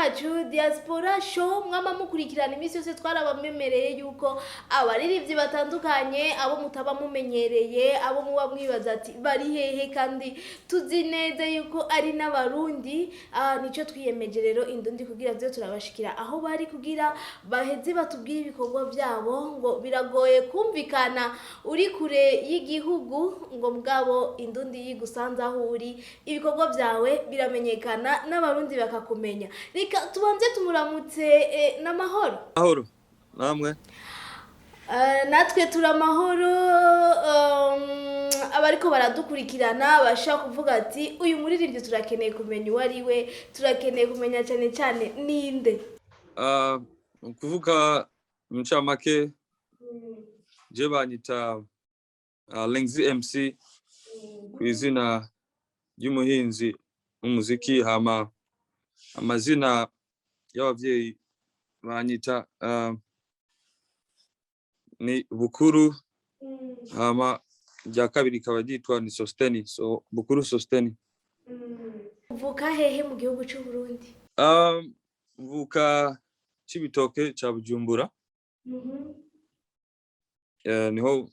yacu Diaspora Show mwama mukurikirana imisi yose twarabamemereye yuko abaririmbyi batandukanye abo mutaba mumenyereye abo muba mwibaza ati bari hehe kandi tuzi neza yuko ari n'abarundi nico twiyemeje rero indundi kugira byo turabashikira aho bari kugira baheze batubwira ibikorwa byabo ngo biragoye kumvikana uri kure y'igihugu ngo mugabo indundi yigusanza aho uri ibikorwa byawe biramenyekana n'abarundi bakakumenya. Reka tubanze tumuramutse n'amahoro. Mahoro namwe. Natwe turamahoro abariko baradukurikirana bashaka kuvuga ati uyu muririmbyi turakeneye kumenya uwo ari we, turakeneye kumenya cyane cyane ninde. Kuvuga incamake je banyita Lengzi MC kwizina ry'umuhinzi umuziki hama amazina y'abavyeyi banyita ni Bukuru hama rya kabiri kaba ryitwa ni Sosteni, so Bukuru Sosteni. Uvuka hehe mu gihugu cy'u Burundi? Mvuka Cibitoke ca Bujumbura. Niho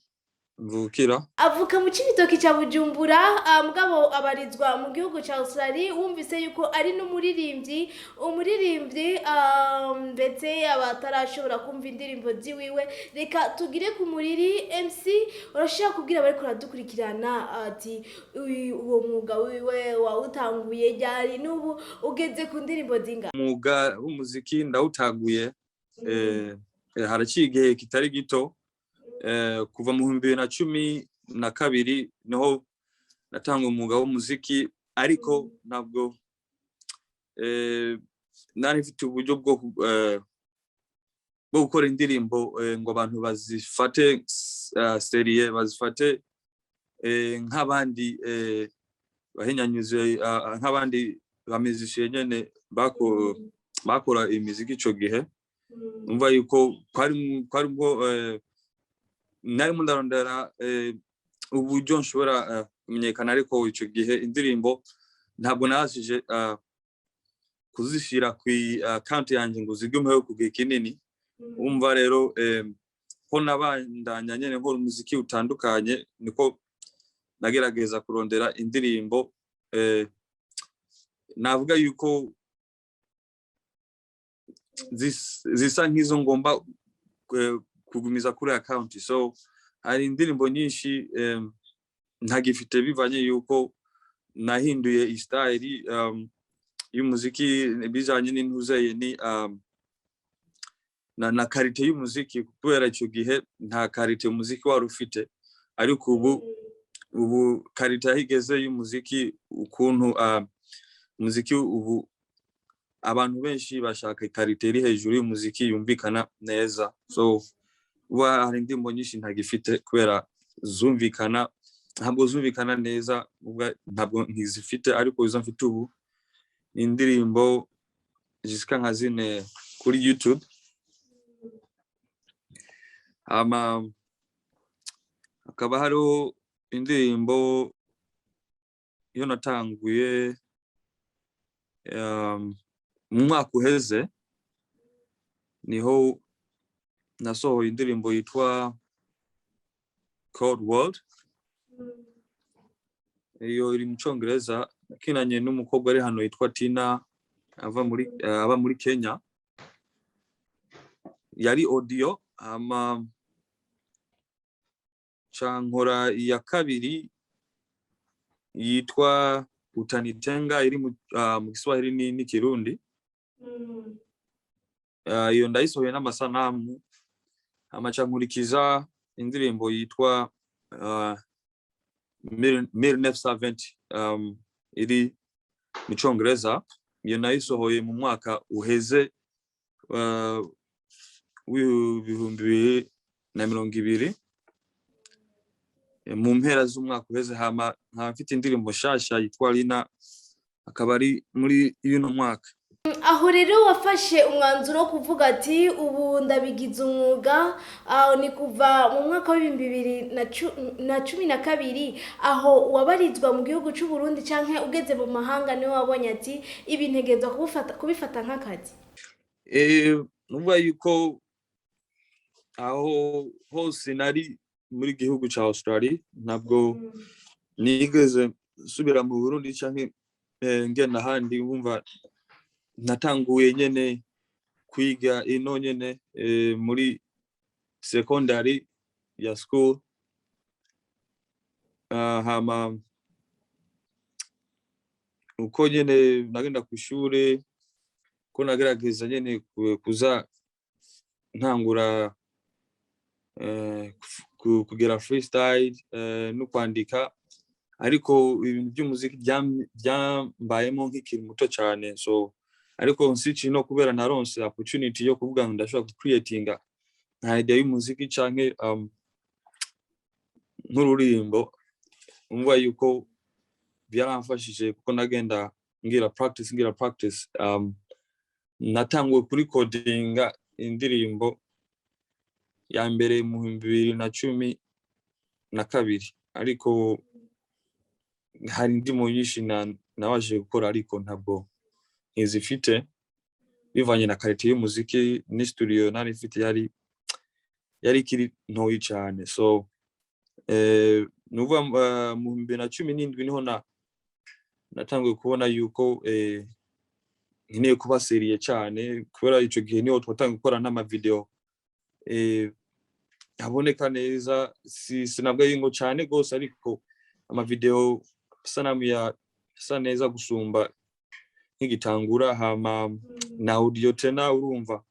mvukira. Avuka mu Cibitoke ca Bujumbura mugabo abarizwa mu gihugu ca Australia. Wumvise yuko ari n'umuririmbyi ndetse abatarashobora kumva indirimbo ziwiwe. Reka tugire ku muriri MC urashaka kubwira bari kuradukurikirana ati uwo mwuga wiwe wawutanguye ryari n'ubu ugeze ku ndirimbo zinga? Mwuga w'umuziki ndawutanguye haraciye igihe kitari gito. Kuva mu 2012 niho natanga umwuga w'umuziki ariko ntabwo nari mfite uburyo bwo gukora indirimbo ngo abantu bazifate serie bazifate nk'abandi bahinyanyuze nk'abandi bamizishiye nyene bakora imiziki ico gihe. Umva yuko kwari bwo nari mundarondera uburyo nshobora kumenyekana ariko ico gihe indirimbo ntabwo nashije kuzishira ku account yanje ngo zigumeho ku gihe kinini. Umva rero ko nabandanya nyene nkora umuziki utandukanye niko nagerageza kurondera indirimbo navuga yuko zisa nk'izo ngomba kugumiza kuri account. So hari indirimbo nyinshi ntagifite bivanye yuko nahinduye style y'umuziki bijanye n'intuzeye ni na karite y'umuziki kubera ico gihe nta karite y'umuziki wari ufite ariko ubu karite yahigeze y'umuziki ukuntu umuziki ubu abantu benshi bashaka karite iri hejuru y'umuziki yumvikana neza. So hari indirimbo nyinshi ntagifite kubera ntabwo zumvikana neza ntabwo nkizifite ariko izo mfite ubu ni indirimbo zisika nka zine kuri YouTube. Akaba hariho indirimbo yo natanguye mu mwaka uheze niho nasohoye indirimbo yitwa Cold World. Iyo iri mu Congereza kinanye n'umukobwa ari hano yitwa Tina aba muri Kenya. Yari audio chankora ya kabiri yitwa Utanitenga iri mu Kiswahili ni Kirundi. Iyo ndayisohoye n'amasanamu amacankurikiza indirimbo yitwa 1970 iri mu Congereza. Iyo nayisohoye mu mwaka uheze w'ibihumbi 2020 mu mpera z'umwaka uheze. Mfite indirimbo shasha yitwa Lina akaba ari muri uno mwaka. Aho rero wafashe umwanzuro wo kuvuga ati ubu ndabigize umwuga, ni kuva mu mwaka w'ibihumbi bibiri na cumi na kabiri, aho wabarizwa mu gihugu cy'u Burundi canke ugeze mu mahanga niwe wabonye ati ibi ntegerezwa kubifata nk'akazi? Nuvuga yuko aho hose nari muri gihugu ca Australia ntabwo nigeze nsubira mu Burundi canke ngenda ahandi. Wumva natanguye nyene kwiga ino nyene muri secondary ya school, hama uko nyene nagenda kw'ishure ko nagerageza nyene kuza ntangura kugira freestyle no kwandika, ariko ibintu by'umuziki byambayemo nk'ikiri muto cyane. So ariko nsici no kubera naronse opportunity yo kuvuga ngo ndashobora creatinga nka idea y'umuziki canke nk'ururimbo, umva yuko byaramfashije kuko nagenda ngira practice. Natanguye kuri codinga indirimbo ya mbere mu 2012, ariko hari indimo nyinshi nabaje gukora ariko ntabwo nkizifite bivanye na quality y'umuziki ni studio nari mfite yari kiri ntoyi cyane. So nuva mu 2017 niho natanguye kubona yuko nkeneye kuba seriye cyane, kubera ico gihe niho twatangiye gukora n'ama video aboneka neza. Sinabwo yingo cyane gose, ariko ama video sanamu ya sa neza gusumba nk'igitangura. Hama na audio tena urumva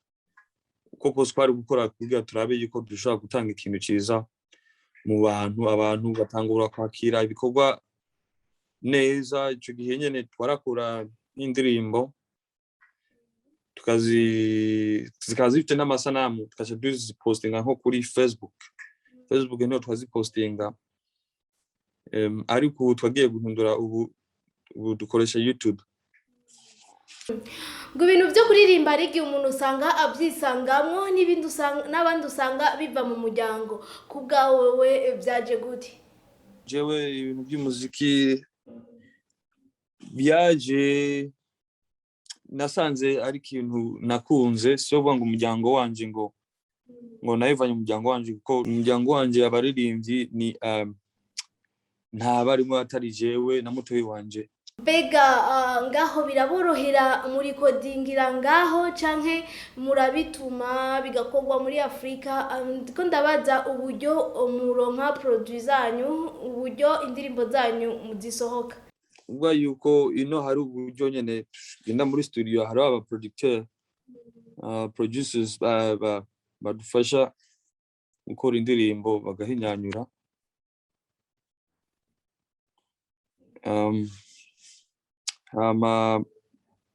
koko twari gukora kugira turabe yuko dushobora gutanga ikintu ciza mu abantu batangura kwakira ibikorwa neza. Ico gihe nyene twarakora indirimbo zikazifite n'amasanamu tukaca duzipostinga nko kuri Facebook niho twazipostinga, ariko twagiye guhindura ubu dukoresha YouTube. Ngo ibintu byo kuririmba ari igihe umuntu usanga abyisangamwo n'abandi usanga biva mu muryango. Ku bwawe we byaje gute? Jewe ibintu by'umuziki byaje nasanze ari ikintu nakunze, so vuga ngo umuryango wanje ngo nayivanye mu muryango wanje, kuko umuryango wanje abaririmbyi ni nta barimo atari jewe na mutoyi wanje. Mbega ngaho biraborohera muri kodingira ngaho canke murabituma bigakorwa muri Afrika? Ndiko ndabaza uburyo muronka produit zanyu, uburyo indirimbo zanyu muzisohoka. Ubwo yuko ino hari uburyo nyene genda muri studio, hari aba producers badufasha gukora indirimbo bagahinyanyura. Hama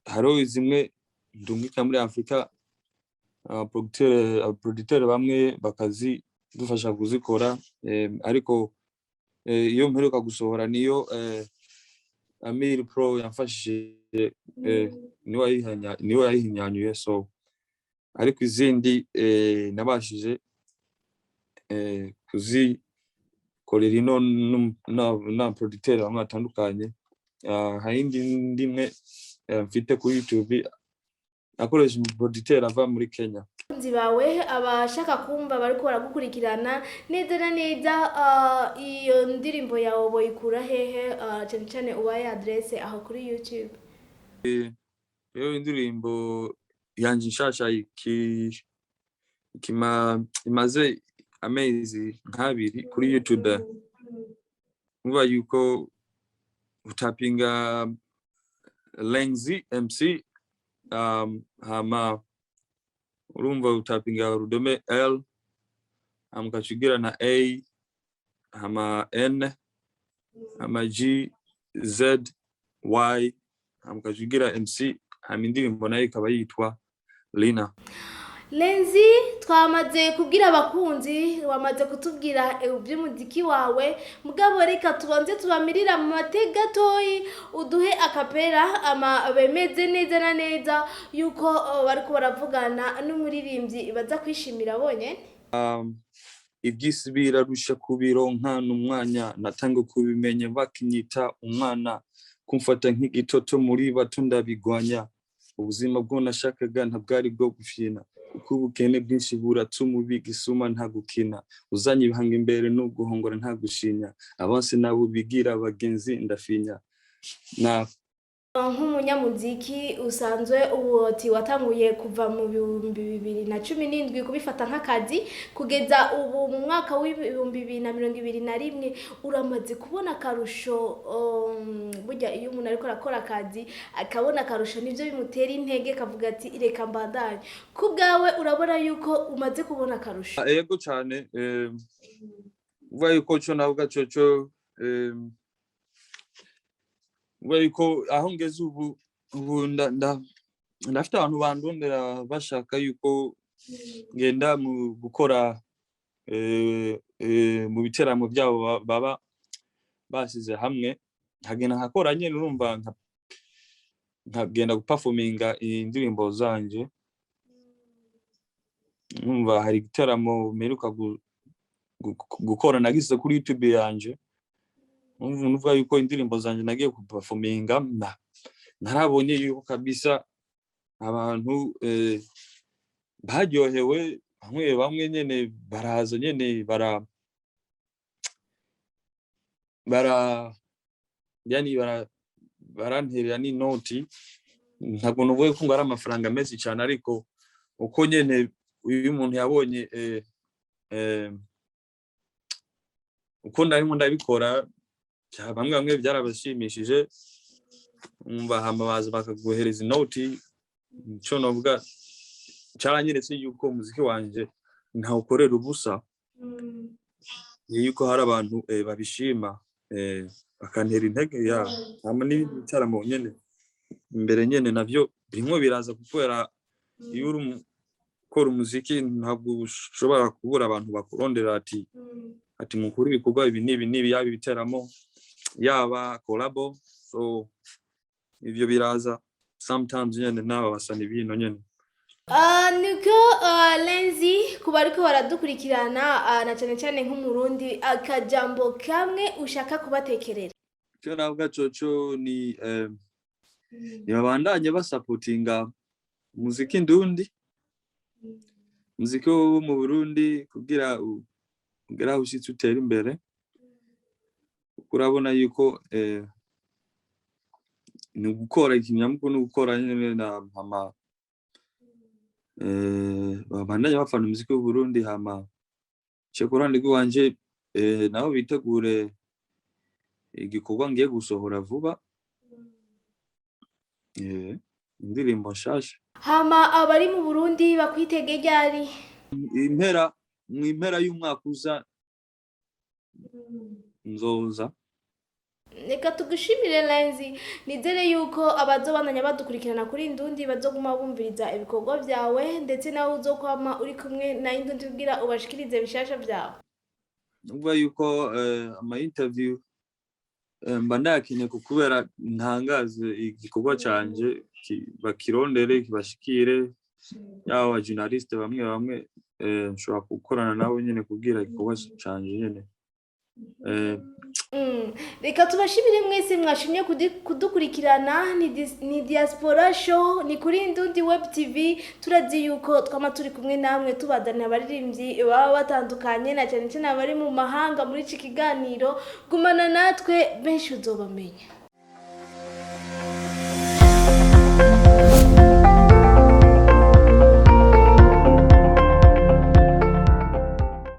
hariho zimwe ndungika muri Afrika, producteur bamwe bakazidufasha kuzikora, ariko iyo mperuka gusohora niyo Amir Pro yamfashije, niwe yahinyanyuye. So ariko izindi nabashije kuzikorera ino na producteur bamwe batandukanye. Hari ndimwe mfite kuri YouTube nakoresha producteur ava muri Kenya. Nzi bawe abashaka kumva bariko baragukurikirana neza na neza, iyo ndirimbo yawe boyikura hehe? Cyane cyane ubaye adresse aho kuri YouTube. Iyo indirimbo yanje nshasha imaze amezi nk'abiri kuri YouTube. Muba yuko utapinga Lengzi MC, hama urumva utapinga rudome L, amkachigira na A, hama N, hama G, Z, Y, amkachigira MC, hama indirimbo nayo ikaba yitwa Lina. Lenzi twamaze kubwira abakunzi wamaze kutubwira iby'umuziki wawe mugabo reka tubanze tubamirira mu matega gatoyi uduhe akapera ama bemeze neza na neza yuko bariko baravugana n'umuririmbyi baza kwishimira bonyene. Iby'isi birarusha kubironka n'umwanya natanga kubimenya bakinyita umwana kumfata nk'igitoto muri bato ndabigwanya ubuzima bwo nashakaga ntabwari bwo gufina kuko ubukene bwinshi buratuma ubigisuma nta gukina uzanye ibihanga imbere no guhongora nta gushinya abansi nabo bigira abagenzi ndafinya na nk'umunyamuziki usanzwe uwoti watanguye kuva mu 2017 kubifata nk'akazi kugeza ubu mu mwaka w'2021 uramaze kubona akarusho burya iyo umuntu ariko arakora akazi akabona akarusho nivyo bimutera intege kavuga ati reka mbandanye kubgawe urabona yuko umaze kubona akarusho. Yego cyane uva yuko cyo navuga cyo ko aho ngeze ubu ndafite abantu bandondera bashaka yuko ngenda mu gukora mu biteramo byabo baba basize hamwe nkagenda nkakora nyene urumva nkagenda guperforminga indirimbo zanje urumva hari igiteramo meruka gukora nagize kuri YouTube yanje nuvuga yuko indirimbo zanje nagiye kuperforminga narabonye yuko kabisa abantu baryohewe bamwe nyene baraza nyene baranterera n'inoti ntabwo nuvuye ko ngara amafaranga menshi cyane ariko uko nyene uyu muntu yabonye uko ndarimo ndabikora bamwe byarabashimishije umva hamabaza bakaguhereza inoti cyo novuga cyaranyeretse yuko umuziki wanje ntawukorera ubusa yuko hari abantu babishima bakantera intege ya hama n'ibitaramo nyene imbere nyene navyo birimo biraza kubera iyo ukora umuziki ntabwo ushobora kubura abantu bakurondera ati mukuru ibikorwa ibi nibi yaba ibiteramo yaba collabo so ivyo biraza sometimes nyene naba basana ibintu nyene. Niko Lenzi kuba ariko baradukurikirana na cyane cyane nk'umurundi akajambo kamwe ushaka kubatekerera. Cyo navuga coco ni babandanye basupportinga muziki ndundi muziki wo mu Burundi kugira ushitse utera imbere urabona yuko ni gukora ikinyamko no gukora nyene na mama babandanye bafana umuziki w'u Burundi hama cekurande gwanje naho bitegure igikorwa ngiye gusohora vuba indirimbo nshasha hama abari mu Burundi bakwitege ryari impera y'umwaka uza nzoza. Reka tugushimire Lenzi nizere yuko abazobandanya badukurikirana kuri Indundi bazoguma bumviriza ibikorwa byawe ndetse nawe uzokwama uri kumwe na Indundi kugira ubashikirize bishasha byawe. Nuvuga yuko ama interview mba ndakeneye kubera ntangaze igikorwa canje bakirondere kibashikire yaba journaliste bamwe nshobora gukorana nabo nyene kubwira igikorwa canje nyene. Reka tubashimire mwese mwashimye kudukurikirana ni Diaspora Show ni kuri Indundi Web TV turazi yuko twama turi kumwe namwe tubadana abaririmbyi baba batandukanye na cyane cyane abari mu mahanga muri iki kiganiro gumana natwe benshi uzobamenya.